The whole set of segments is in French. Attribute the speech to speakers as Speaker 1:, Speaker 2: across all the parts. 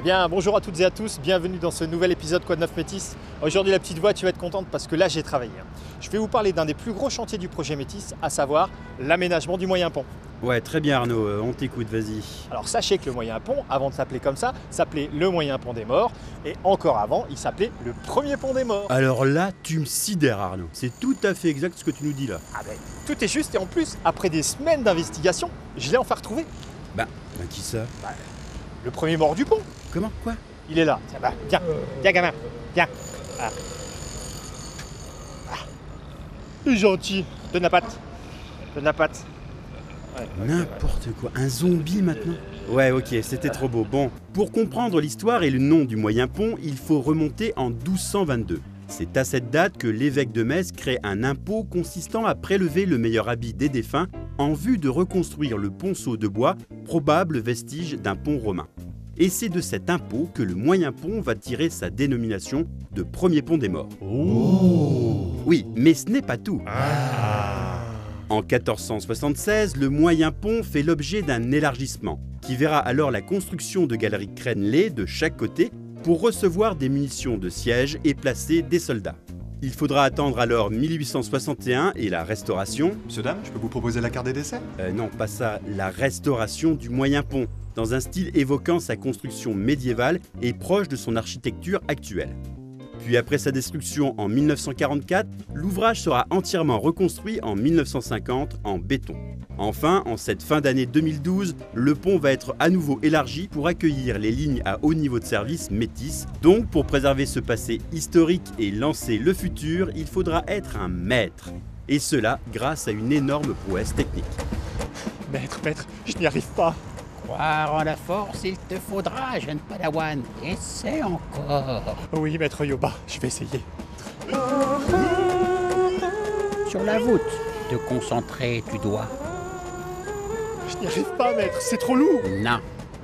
Speaker 1: Eh bien, bonjour à toutes et à tous, bienvenue dans ce nouvel épisode Quoi de neuf Métis. Aujourd'hui, la petite voix, tu vas être contente parce que là, j'ai travaillé. Je vais vous parler d'un des plus gros chantiers du projet Métis, à savoir l'aménagement du moyen pont.
Speaker 2: Ouais, très bien Arnaud, on t'écoute, vas-y.
Speaker 1: Alors sachez que le moyen pont, avant de s'appeler comme ça, s'appelait le moyen pont des morts, et encore avant, il s'appelait le premier pont des morts.
Speaker 2: Alors là, tu me sidères Arnaud, c'est tout à fait exact ce que tu nous dis là.
Speaker 1: Ah ben, tout est juste, et en plus, après des semaines d'investigation, je l'ai enfin retrouvé.
Speaker 2: Ben qui ça?
Speaker 1: Le premier mort du pont.
Speaker 2: Comment? Quoi?
Speaker 1: Il est là. Tiens, bah, viens gamin, viens. Ah. Il est gentil. Donne la patte. Ouais.
Speaker 2: N'importe quoi, un zombie maintenant? Ouais, ok, c'était trop beau. Bon, pour comprendre l'histoire et le nom du moyen pont, il faut remonter en 1222. C'est à cette date que l'évêque de Metz crée un impôt consistant à prélever le meilleur habit des défunts en vue de reconstruire le ponceau de bois, probable vestige d'un pont romain. Et c'est de cet impôt que le moyen pont va tirer sa dénomination de premier pont des morts.
Speaker 1: Oh.
Speaker 2: Oui, mais ce n'est pas tout. En 1476, le moyen pont fait l'objet d'un élargissement, qui verra alors la construction de galeries crénelées de chaque côté pour recevoir des munitions de siège et placer des soldats. Il faudra attendre alors 1861 et la restauration.
Speaker 3: Monsieur, dame, je peux vous proposer la carte des décès?
Speaker 2: Non, pas ça, la restauration du moyen pont, dans un style évoquant sa construction médiévale et proche de son architecture actuelle. Puis après sa destruction en 1944, l'ouvrage sera entièrement reconstruit en 1950 en béton. Enfin, en cette fin d'année 2012, le pont va être à nouveau élargi pour accueillir les lignes à haut niveau de service Métis. Donc, pour préserver ce passé historique et lancer le futur, il faudra être un maître. Et cela grâce à une énorme prouesse technique.
Speaker 1: Maître, je n'y arrive pas.
Speaker 4: Croire en la force, il te faudra, jeune padawan. Essaie encore.
Speaker 1: Oui, maître Yoba, je vais essayer.
Speaker 4: Sur la voûte, te concentrer, tu dois.
Speaker 1: Je n'y arrive pas, maître, c'est trop lourd.
Speaker 4: Non,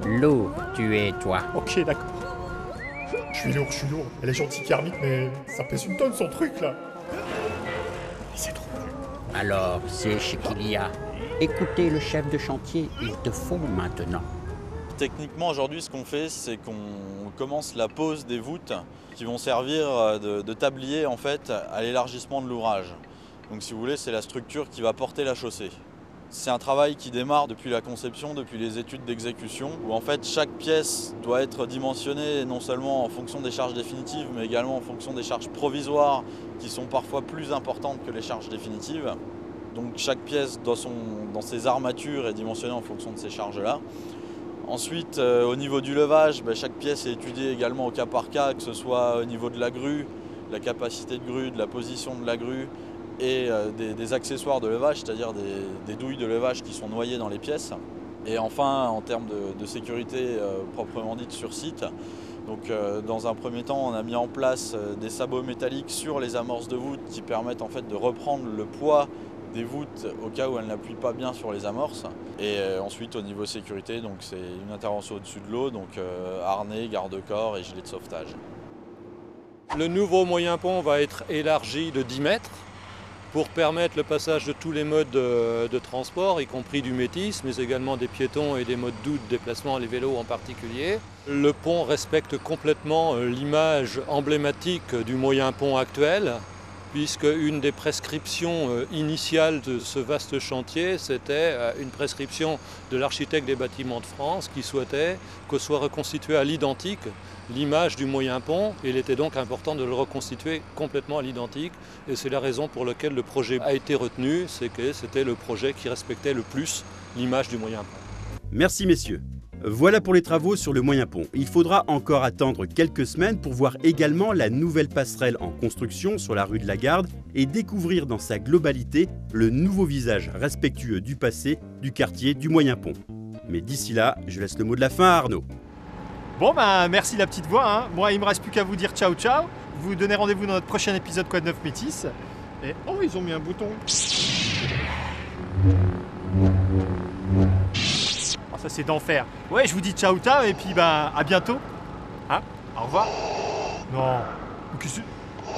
Speaker 4: lourd, tu es toi.
Speaker 1: Ok, d'accord. Je suis lourd. Elle est gentille Kermit, mais ça pèse une tonne son truc, là. C'est trop lourd.
Speaker 4: Alors, c'est chez Kilia. Écoutez le chef de chantier, il te faut maintenant.
Speaker 5: Techniquement, aujourd'hui, ce qu'on fait, c'est qu'on commence la pose des voûtes qui vont servir de tablier en fait, à l'élargissement de l'ouvrage. Donc si vous voulez, c'est la structure qui va porter la chaussée. C'est un travail qui démarre depuis la conception, depuis les études d'exécution, où en fait chaque pièce doit être dimensionnée non seulement en fonction des charges définitives, mais également en fonction des charges provisoires qui sont parfois plus importantes que les charges définitives. Donc chaque pièce dans ses armatures est dimensionnée en fonction de ces charges-là. Ensuite, au niveau du levage, chaque pièce est étudiée également au cas par cas, que ce soit au niveau de la grue, la capacité de grue, de la position de la grue et des accessoires de levage, c'est-à-dire des douilles de levage qui sont noyées dans les pièces. Et enfin, en termes de sécurité proprement dite sur site, donc, dans un premier temps, on a mis en place des sabots métalliques sur les amorces de voûte qui permettent en fait de reprendre le poids des voûtes au cas où elles n'appuient pas bien sur les amorces. Et ensuite au niveau sécurité, donc c'est une intervention au-dessus de l'eau, donc harnais, garde-corps et gilet de sauvetage.
Speaker 6: Le nouveau moyen pont va être élargi de 10 mètres pour permettre le passage de tous les modes de transport, y compris du métis, mais également des piétons et des modes doux de déplacement, les vélos en particulier. Le pont respecte complètement l'image emblématique du moyen pont actuel, puisque une des prescriptions initiales de ce vaste chantier, c'était une prescription de l'architecte des bâtiments de France qui souhaitait que soit reconstitué à l'identique l'image du moyen pont. Il était donc important de le reconstituer complètement à l'identique, et c'est la raison pour laquelle le projet a été retenu, c'est que c'était le projet qui respectait le plus l'image du moyen pont.
Speaker 2: Merci messieurs. Voilà pour les travaux sur le moyen pont. Il faudra encore attendre quelques semaines pour voir également la nouvelle passerelle en construction sur la rue de la Garde et découvrir dans sa globalité le nouveau visage respectueux du passé du quartier du moyen pont. Mais d'ici là, je laisse le mot de la fin à Arnaud.
Speaker 1: Bon merci la petite voix, hein. Moi il me reste plus qu'à vous dire ciao. Vous donnez rendez-vous dans notre prochain épisode Quoi de neuf Métis. Et oh, ils ont mis un bouton. Ça c'est d'enfer. Ouais, je vous dis ciao et puis à bientôt. Hein? Au revoir. Non.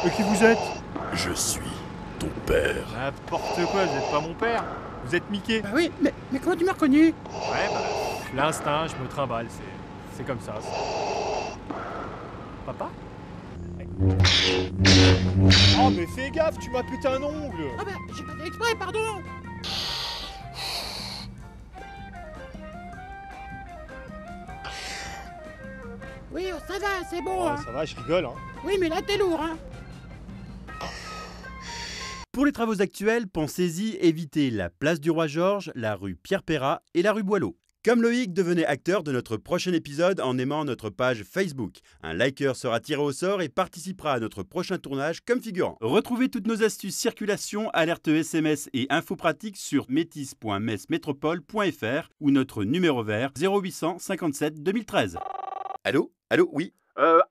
Speaker 1: Mais qui vous êtes?
Speaker 7: Je suis ton père.
Speaker 1: N'importe quoi, vous n'êtes pas mon père. Vous êtes Mickey.
Speaker 4: Bah oui, mais comment tu m'as reconnu?
Speaker 1: Ouais, l'instinct, je me trimballe, c'est comme ça. Papa? Oh mais fais gaffe, tu m'as pété un ongle!
Speaker 8: Ah bah, j'ai pas fait exprès, pardon. Oui, ça va, c'est bon,
Speaker 1: Oh,
Speaker 8: hein.
Speaker 1: ça va, je rigole, hein.
Speaker 8: Oui, mais là, t'es lourd, hein.
Speaker 2: Pour les travaux actuels, pensez-y, évitez la place du Roi Georges, la rue Pierre Perrat et la rue Boileau. Comme Loïc, devenez acteur de notre prochain épisode en aimant notre page Facebook. Un liker sera tiré au sort et participera à notre prochain tournage comme figurant. Retrouvez toutes nos astuces circulation, alertes SMS et infos pratiques sur métis.messmetropole.fr ou notre numéro vert 0800 57 2013. Allô? Allô? Oui?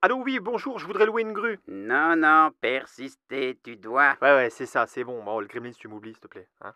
Speaker 1: Allô, oui, bonjour, je voudrais louer une grue.
Speaker 4: Non, persister, tu dois.
Speaker 1: Ouais, c'est ça, c'est bon. Bon, le Gremlins, tu m'oublies, s'il te plaît. Hein.